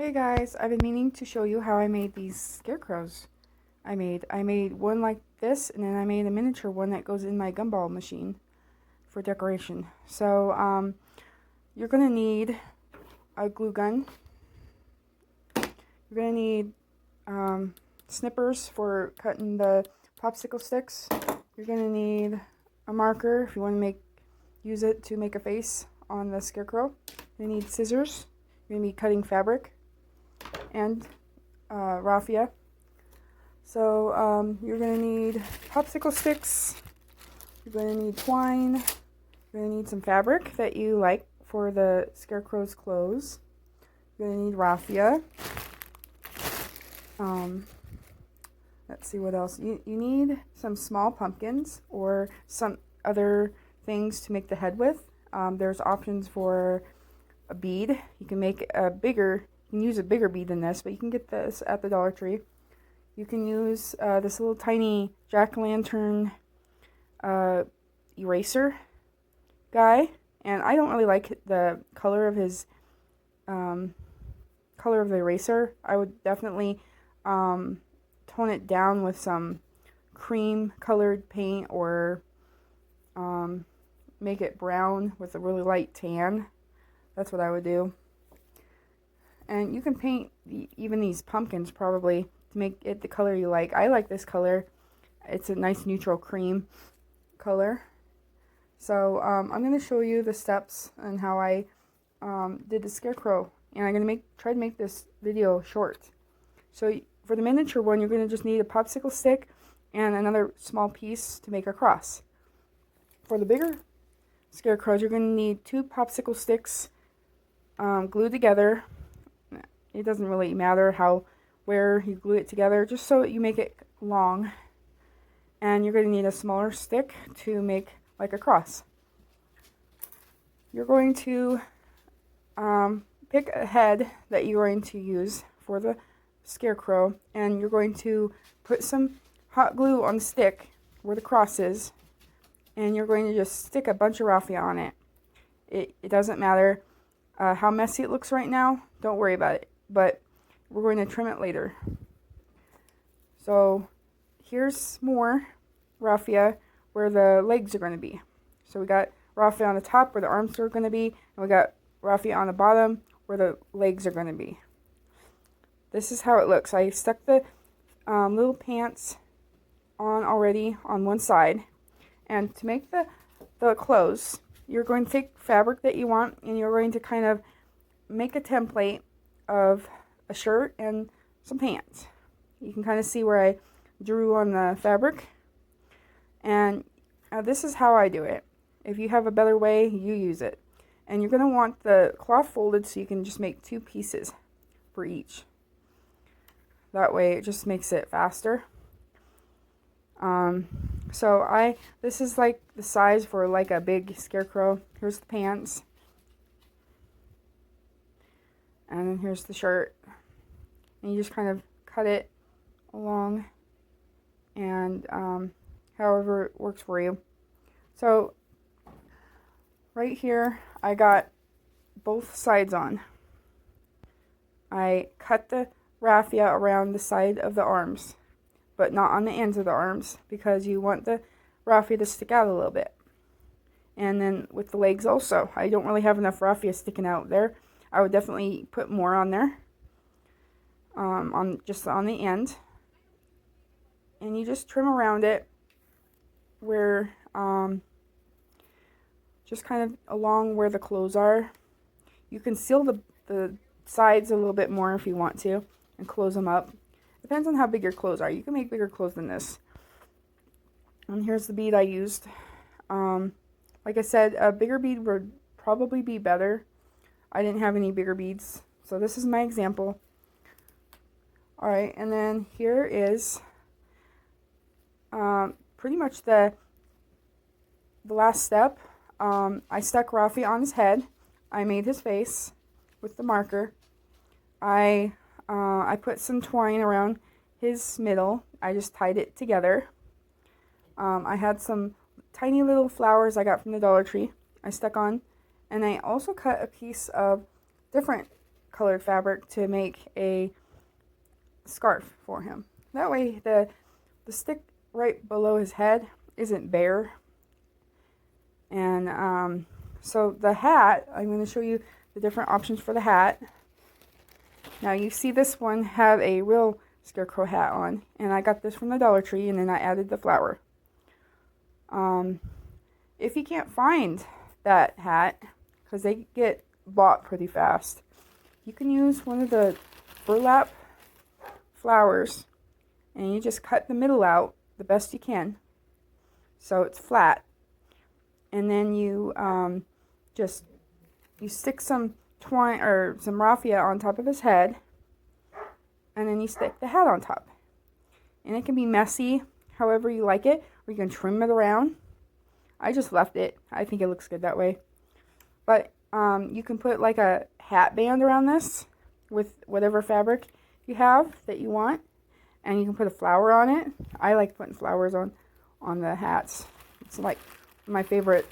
Hey guys, I've been meaning to show you how I made these scarecrows. I made one like this, and then I made a miniature one that goes in my gumball machine for decoration. So you're gonna need a glue gun. You're gonna need snippers for cutting the popsicle sticks. You're gonna need a marker if you want to use it to make a face on the scarecrow. You need scissors. You're gonna be cutting fabric and raffia. So you're going to need popsicle sticks, you're going to need twine, you're going to need some fabric that you like for the scarecrow's clothes, you're going to need raffia. Let's see what else. You need some small pumpkins or some other things to make the head with. There's options for a bead. You can make a bigger, you can use a bigger bead than this, but you can get this at the Dollar Tree. You can use this little tiny jack-o'-lantern eraser guy, and I don't really like the color of his color of the eraser. I would definitely tone it down with some cream colored paint, or make it brown with a really light tan. That's what I would do. And you can paint even these pumpkins probably to make it the color you like. I like this color. It's a nice neutral cream color. So I'm going to show you the steps and how I did the scarecrow. And I'm going to try to make this video short. So for the miniature one, you're going to just need a popsicle stick and another small piece to make a cross. For the bigger scarecrows, you're going to need 2 popsicle sticks glued together. It doesn't really matter where you glue it together, just so you make it long. And you're going to need a smaller stick to make like a cross. You're going to pick a head that you're going to use for the scarecrow, and you're going to put some hot glue on the stick where the cross is, and you're going to just stick a bunch of raffia on it. It doesn't matter how messy it looks right now. Don't worry about it, but we're going to trim it later. So here's more raffia where the legs are going to be. So we got raffia on the top where the arms are going to be, and we got raffia on the bottom where the legs are going to be. This is how it looks. I stuck the little pants on already on one side. And to make the clothes, you're going to take fabric that you want, and you're going to kind of make a template of a shirt and some pants. You can kind of see where I drew on the fabric. And this is how I do it. If you have a better way, you use it. And you're going to want the cloth folded so you can just make 2 pieces for each. That way it just makes it faster. This is like the size for like a big scarecrow. Here's the pants. And then here's the shirt. And you just kind of cut it along, and however it works for you. So right here I got both sides on. I cut the raffia around the side of the arms, but not on the ends of the arms, because you want the raffia to stick out a little bit. And then with the legs also, I don't really have enough raffia sticking out there. I would definitely put more on there, just on the end. And you just trim around it where, just kind of along where the clothes are. You can seal the sides a little bit more if you want to, and close them up. Depends on how big your clothes are. You can make bigger clothes than this. And here's the bead I used. Like I said, a bigger bead would probably be better. I didn't have any bigger beads, so this is my example. Alright, and then here is pretty much the last step. I stuck raffia on his head. I made his face with the marker. I put some twine around his middle. I just tied it together. I had some tiny little flowers I got from the Dollar Tree I stuck on. And I also cut a piece of different colored fabric to make a scarf for him. That way the stick right below his head isn't bare. And so the hat, I'm going to show you the different options for the hat. Now you see this one have a real scarecrow hat on, and I got this from the Dollar Tree, and then I added the flower. If you can't find that hat, because they get bought pretty fast, you can use one of the burlap flowers, and you just cut the middle out the best you can so it's flat, and then you stick some twine or some raffia on top of his head, and then you stick the hat on top. And it can be messy however you like it, or you can trim it around. I just left it. I think it looks good that way. But you can put like a hat band around this with whatever fabric you have that you want, and you can put a flower on it. I like putting flowers on the hats. It's like my favorite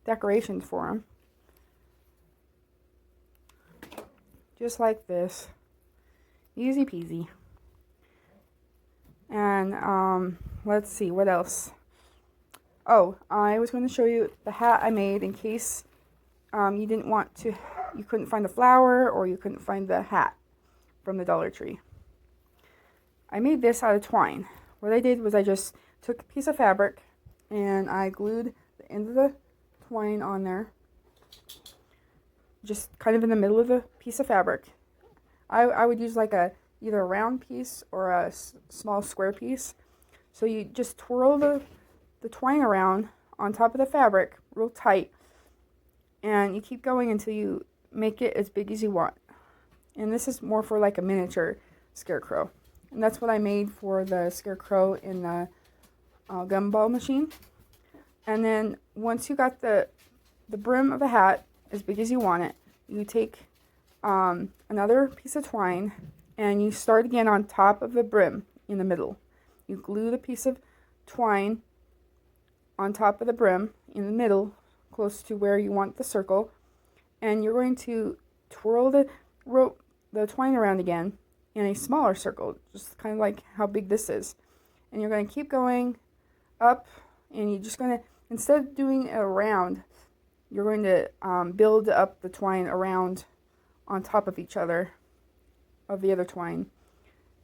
decorations for them. Just like this. Easy peasy. And let's see, what else? Oh, I was going to show you the hat I made in case you couldn't find the flower, or you couldn't find the hat from the Dollar Tree. I made this out of twine. What I did was I just took a piece of fabric and I glued the end of the twine on there, just kind of in the middle of the piece of fabric. I would use like either a round piece or a small square piece. So you just twirl the twine around on top of the fabric real tight, and you keep going until you make it as big as you want. And this is more for like a miniature scarecrow. And that's what I made for the scarecrow in the gumball machine. And then once you got the brim of a hat as big as you want it, you take another piece of twine and you start again on top of the brim in the middle. You glue the piece of twine on top of the brim in the middle, close to where you want the circle, and you're going to twirl the twine around again in a smaller circle, just kind of like how big this is. And you're going to keep going up, and you're just going to, instead of doing it around, you're going to build up the twine around on top of each other, of the other twine,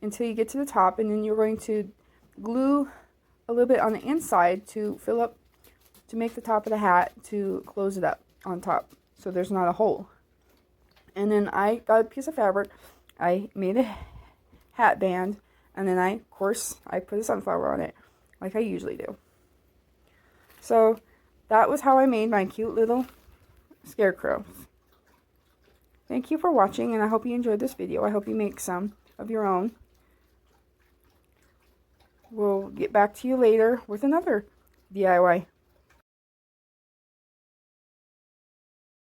until you get to the top, and then you're going to glue a little bit on the inside to fill up, to make the top of the hat, to close it up on top so there's not a hole. And then I got a piece of fabric, I made a hat band, and then of course I put a sunflower on it like I usually do. So that was how I made my cute little scarecrow. Thank you for watching, and I hope you enjoyed this video. I hope you make some of your own. We'll get back to you later with another DIY.